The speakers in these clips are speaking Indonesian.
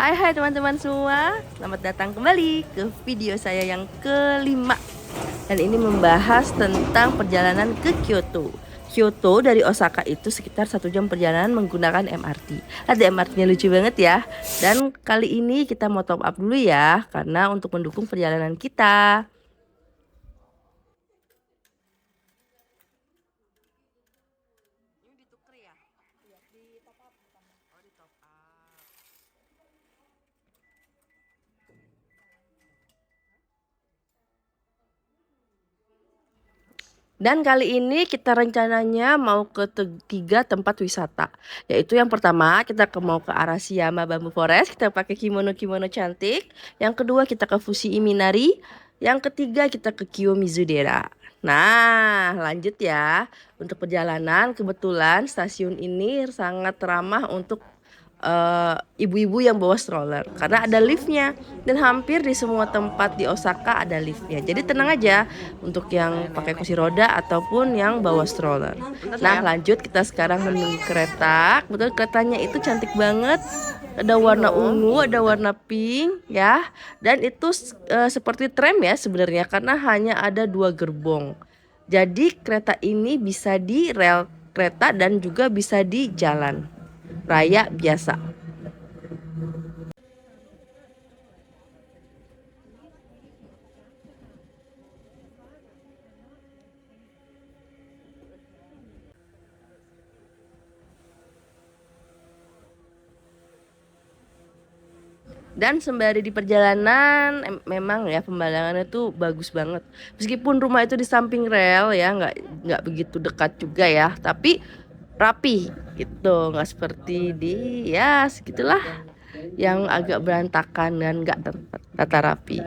Hai teman-teman semua, selamat datang kembali ke video saya yang kelima. Dan ini membahas tentang perjalanan ke Kyoto. Kyoto dari Osaka itu sekitar 1 jam perjalanan menggunakan MRT. Ada MRT-nya lucu banget ya. Dan kali ini kita mau top up dulu ya, karena untuk mendukung perjalanan kita. Dan kali ini kita rencananya mau ke 3 tempat wisata. Yaitu yang pertama kita mau ke Arashiyama Bamboo Forest, kita pakai kimono-kimono cantik. Yang kedua kita ke Fushimi Minari. Yang ketiga kita ke Kiyomizu-dera. Nah, lanjut ya. Untuk perjalanan kebetulan stasiun ini sangat ramah untuk ibu-ibu yang bawa stroller karena ada liftnya, dan hampir di semua tempat di Osaka ada liftnya. Jadi tenang aja untuk yang pakai kursi roda ataupun yang bawa stroller. Nah, lanjut kita sekarang menuju kereta. Betul, keretanya itu cantik banget. Ada warna ungu, ada warna pink ya. Dan itu seperti tram ya sebenarnya, karena hanya ada 2 gerbong. Jadi kereta ini bisa di rel kereta dan juga bisa di jalan raya biasa. Dan sembari di perjalanan memang ya pemandangannya tuh bagus banget. Meskipun rumah itu di samping rel ya, nggak begitu dekat juga ya, tapi rapi gitu, nggak seperti di ya segitulah yang agak berantakan dan nggak tata rapi.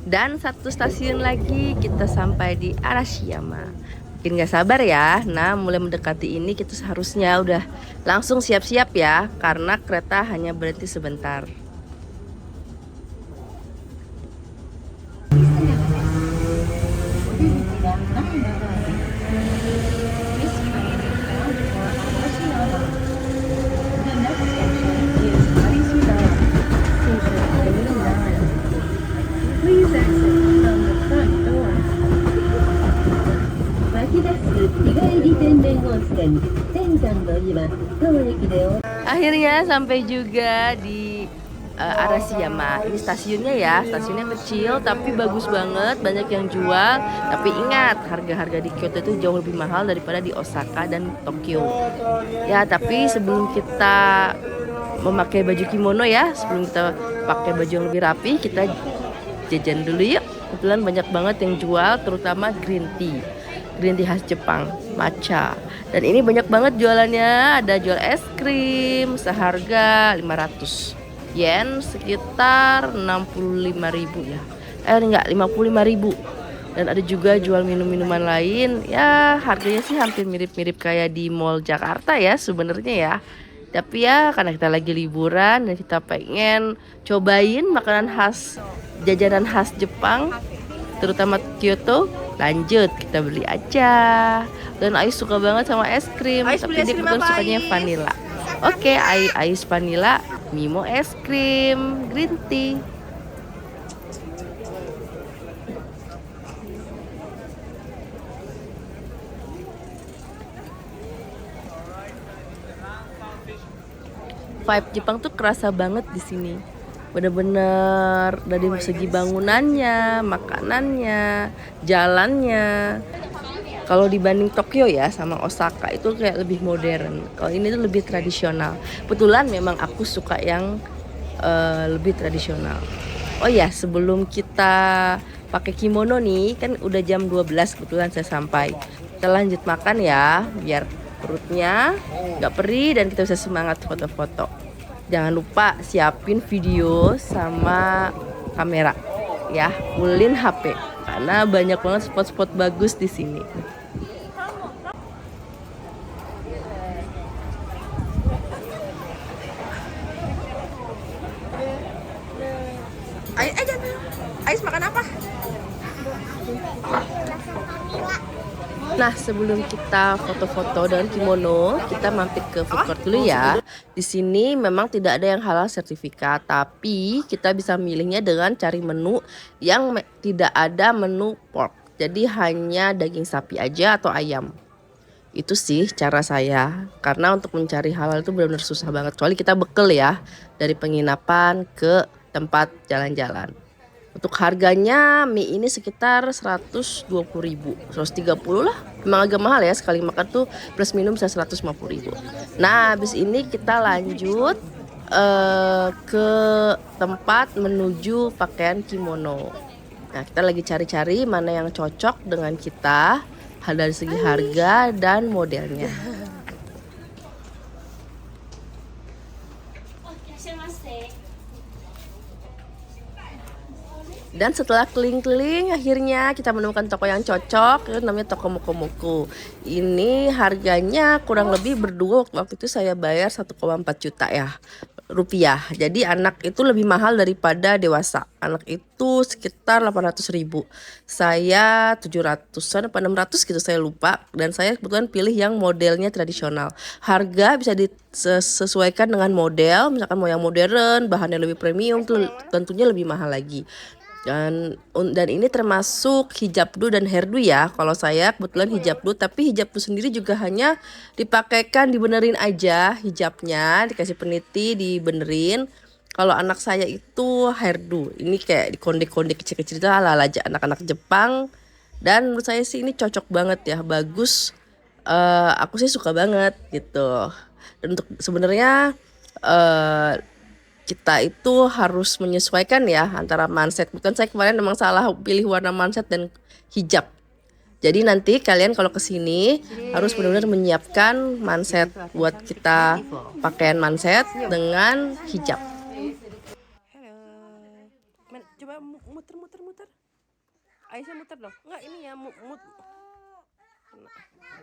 Dan satu stasiun lagi kita sampai di Arashiyama. Bikin gak sabar ya. Nah, mulai mendekati ini kita seharusnya udah langsung siap-siap ya, karena kereta hanya berhenti sebentar. Akhirnya sampai juga di Arashiyama. Ini stasiunnya ya, stasiunnya kecil tapi bagus banget, banyak yang jual. Tapi ingat, harga-harga di Kyoto itu jauh lebih mahal daripada di Osaka dan Tokyo. Ya, tapi sebelum kita memakai baju kimono ya, sebelum kita pakai baju yang lebih rapi, kita jajan dulu yuk. Kebetulan banyak banget yang jual, terutama green tea khas Jepang, matcha. Dan ini banyak banget jualannya, ada jual es krim seharga 500 yen, sekitar 65.000 ya. Enggak, 55.000. Dan ada juga jual minum-minuman lain. Ya, harganya sih hampir mirip-mirip kayak di Mall Jakarta ya sebenarnya ya. Tapi ya karena kita lagi liburan dan kita pengen cobain makanan khas, jajanan khas Jepang, terutama Kyoto, lanjut kita beli aja. Dan Ais suka banget sama es krim, tapi dia kebetulan sukanya vanilla. Oke, Ais vanilla, Mimo es krim, green tea. Vibe Jepang tuh kerasa banget di sini. Bener-bener dari segi bangunannya, makanannya, jalannya. Kalau dibanding Tokyo ya sama Osaka itu kayak lebih modern. Kalau ini tuh lebih tradisional. Kebetulan memang aku suka yang lebih tradisional. Oh ya, sebelum kita pakai kimono nih, kan udah jam 12 kebetulan saya sampai. Kita lanjut makan ya, biar perutnya nggak perih dan kita bisa semangat foto-foto. Jangan lupa siapin video sama kamera ya, fullin HP karena banyak banget spot-spot bagus di sini. Ais makan apa? Nah, sebelum kita foto-foto dengan kimono, kita mampir ke food court dulu ya. Di sini memang tidak ada yang halal sertifikat, tapi kita bisa milihnya dengan cari menu yang tidak ada menu pork. Jadi hanya daging sapi aja atau ayam. Itu sih cara saya, karena untuk mencari halal itu benar-benar susah banget. Kecuali kita bekel ya, dari penginapan ke tempat jalan-jalan. Untuk harganya mie ini sekitar 120.000, 130 lah. Memang agak mahal ya, sekali makan tuh plus minum bisa 150.000. Nah, habis ini kita lanjut ke tempat menuju pakaian kimono. Nah, kita lagi cari-cari mana yang cocok dengan kita dari segi harga dan modelnya. Dan setelah keliling-keliling akhirnya kita menemukan toko yang cocok, itu namanya toko Mokomoko. Ini harganya kurang lebih berdua, waktu itu saya bayar 1,4 juta ya rupiah. Jadi anak itu lebih mahal daripada dewasa. Anak itu sekitar 800.000. Saya 700-an apa 600 gitu saya lupa. Dan saya kebetulan pilih yang modelnya tradisional. Harga bisa disesuaikan dengan model, misalkan mau yang modern, bahannya lebih premium, tentunya lebih mahal lagi. Dan ini termasuk hijabdu dan hairdo ya. Kalau saya kebetulan hijabdu, tapi hijabdu sendiri juga hanya dipakaikan, dibenerin aja hijabnya, dikasih peniti, dibenerin. Kalau anak saya itu hairdo, ini kayak dikonde-konde kecil-kecil itu ala anak-anak Jepang. Dan menurut saya sih ini cocok banget ya, bagus. Aku sih suka banget gitu. Dan untuk sebenarnya kita itu harus menyesuaikan ya antara manset. Bukan saya kemarin memang salah pilih warna manset dan hijab. Jadi nanti kalian kalau kesini harus benar-benar menyiapkan manset buat kita pakaian manset dengan hijab. Halo, coba muter. Aisyah muter dong. Enggak ini ya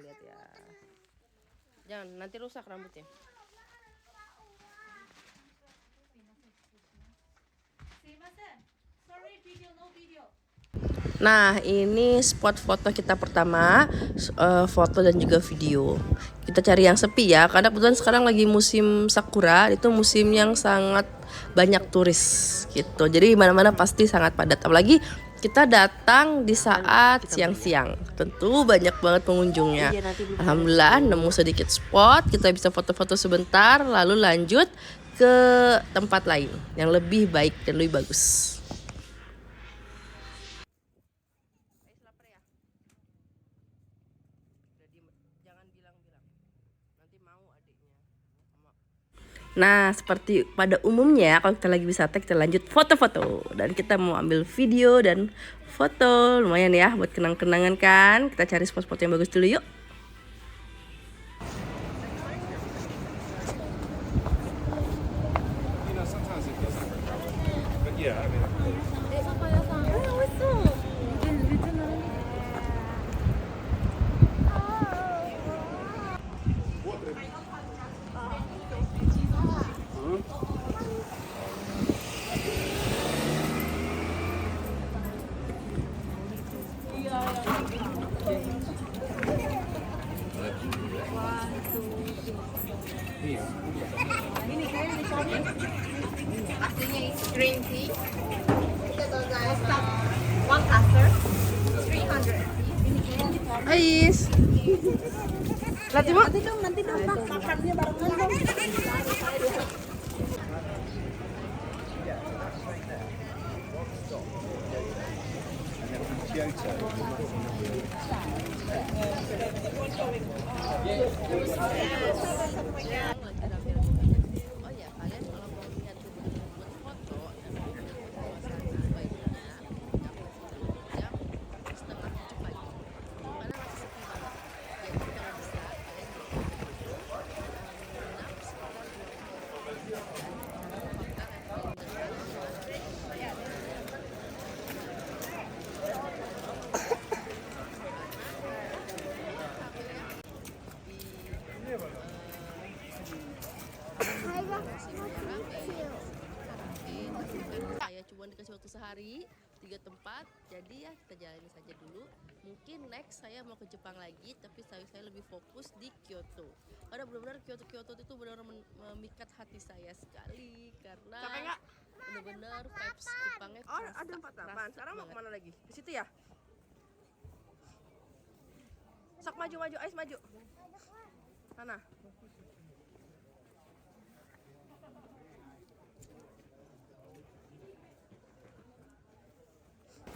lihat ya. Jangan nanti rusak rambutnya. Nah, ini spot foto kita pertama, foto dan juga video. Kita cari yang sepi ya, karena kebetulan sekarang lagi musim sakura, itu musim yang sangat banyak turis gitu. Jadi mana-mana pasti sangat padat. Apalagi kita datang di saat siang-siang, tentu banyak banget pengunjungnya. Alhamdulillah nemu sedikit spot, kita bisa foto-foto sebentar, lalu lanjut ke tempat lain yang lebih baik dan lebih bagus. Nah, seperti pada umumnya kalau kita lagi wisata kita lanjut foto-foto. Dan kita mau ambil video dan foto. Lumayan ya buat kenang-kenangan kan. Kita cari spot-spot yang bagus dulu yuk. Aslinya is green tea. One castor, 300. Ais. Nanti dong, makannya barengan dong. waktu sehari 3 tempat, jadi ya kita jalani saja dulu. Mungkin next saya mau ke Jepang lagi, tapi saya lebih fokus di Kyoto. Karena benar-benar Kyoto itu benar-benar memikat hati saya sekali karena benar-benar vibes Jepangnya Ada 48. Sekarang mau kemana lagi? Ke situ ya? Sok maju, Ais maju. Sana.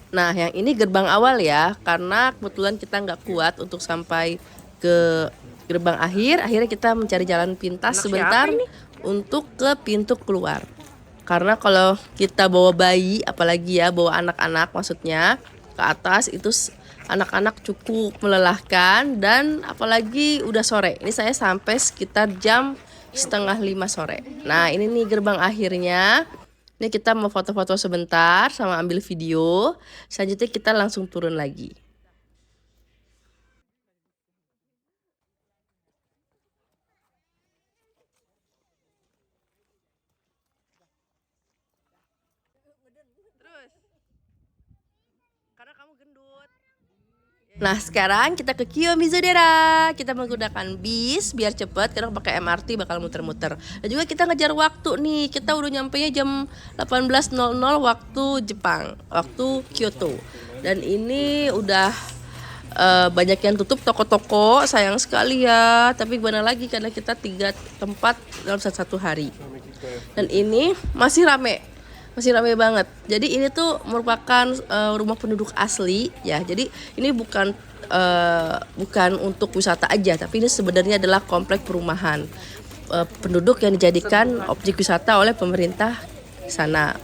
Nah, yang ini gerbang awal ya, karena kebetulan kita nggak kuat untuk sampai ke gerbang akhir. Akhirnya kita mencari jalan pintas sebentar untuk ke pintu keluar. Karena kalau kita bawa bayi, apalagi ya bawa anak-anak maksudnya ke atas itu anak-anak cukup melelahkan, dan apalagi udah sore. Ini saya sampai sekitar jam 4:30 sore. Nah, ini nih gerbang akhirnya. Ini kita mau foto-foto sebentar sama ambil video. Selanjutnya kita langsung turun lagi. Terus. Karena kamu gendut. Nah, sekarang kita ke Kiyomizu-dera. Kita menggunakan bis biar cepet, karena pakai MRT bakal muter-muter. Dan juga kita ngejar waktu nih. Kita udah nyampenya jam 18.00 waktu Jepang, waktu Kyoto. Dan ini udah banyak yang tutup toko-toko, sayang sekali ya. Tapi gimana lagi, karena kita 3 tempat dalam satu hari. Dan ini masih rame banget. Jadi ini tuh merupakan rumah penduduk asli ya. Jadi ini bukan untuk wisata aja, tapi ini sebenarnya adalah komplek perumahan penduduk yang dijadikan objek wisata oleh pemerintah sana.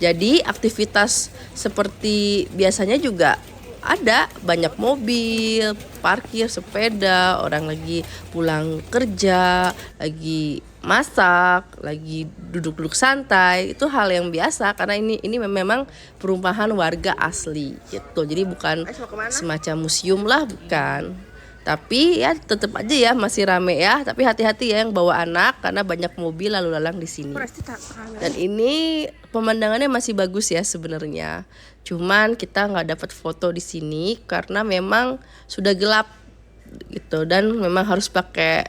Jadi aktivitas seperti biasanya juga ada, banyak mobil, parkir, sepeda, orang lagi pulang kerja, lagi masak, lagi duduk-duduk santai. Itu hal yang biasa karena ini memang perumahan warga asli gitu. Jadi bukan semacam museum lah, bukan. Tapi ya tetap aja ya masih rame ya. Tapi hati-hati ya yang bawa anak karena banyak mobil lalu lalang di sini. Dan ini pemandangannya masih bagus ya sebenarnya. Cuman kita nggak dapat foto di sini karena memang sudah gelap gitu, dan memang harus pakai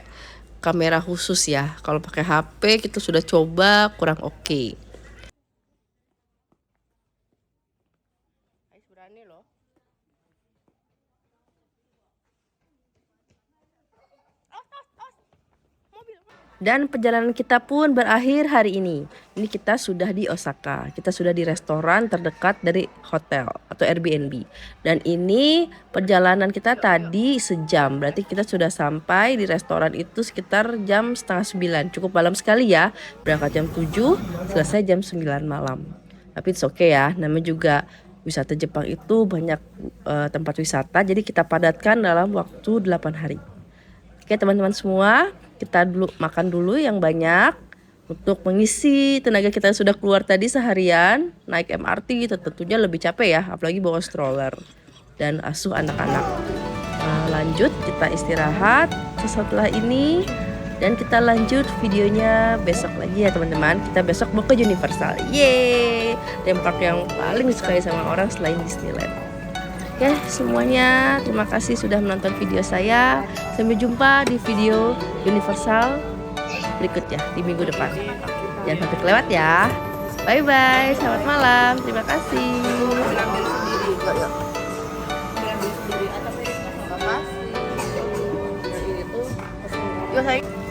kamera khusus ya. Kalau pakai HP kita sudah coba kurang oke. Berani loh. Dan perjalanan kita pun berakhir hari ini. Ini kita sudah di Osaka. Kita sudah di restoran terdekat dari hotel atau Airbnb. Dan ini perjalanan kita tadi sejam. Berarti kita sudah sampai di restoran itu sekitar jam 8:30. Cukup malam sekali ya. Berangkat jam 7, selesai jam 9 malam. Tapi it's okay ya. Namanya juga wisata Jepang itu banyak tempat wisata. Jadi kita padatkan dalam waktu 8 hari. Oke teman-teman semua, kita makan dulu yang banyak untuk mengisi tenaga kita yang sudah keluar tadi seharian. Naik MRT tentunya lebih capek ya, apalagi bawa stroller dan asuh anak-anak. Lanjut kita istirahat setelah ini, dan kita lanjut videonya besok lagi ya teman-teman. Kita besok mau ke Universal. Yeay, tempat yang paling disukai sama orang selain Disneyland. Oke semuanya, terima kasih sudah menonton video saya. Sampai jumpa di video Universal berikutnya di minggu depan. Jangan sampai kelewat ya. Bye bye, selamat malam, terima kasih. Terima kasih.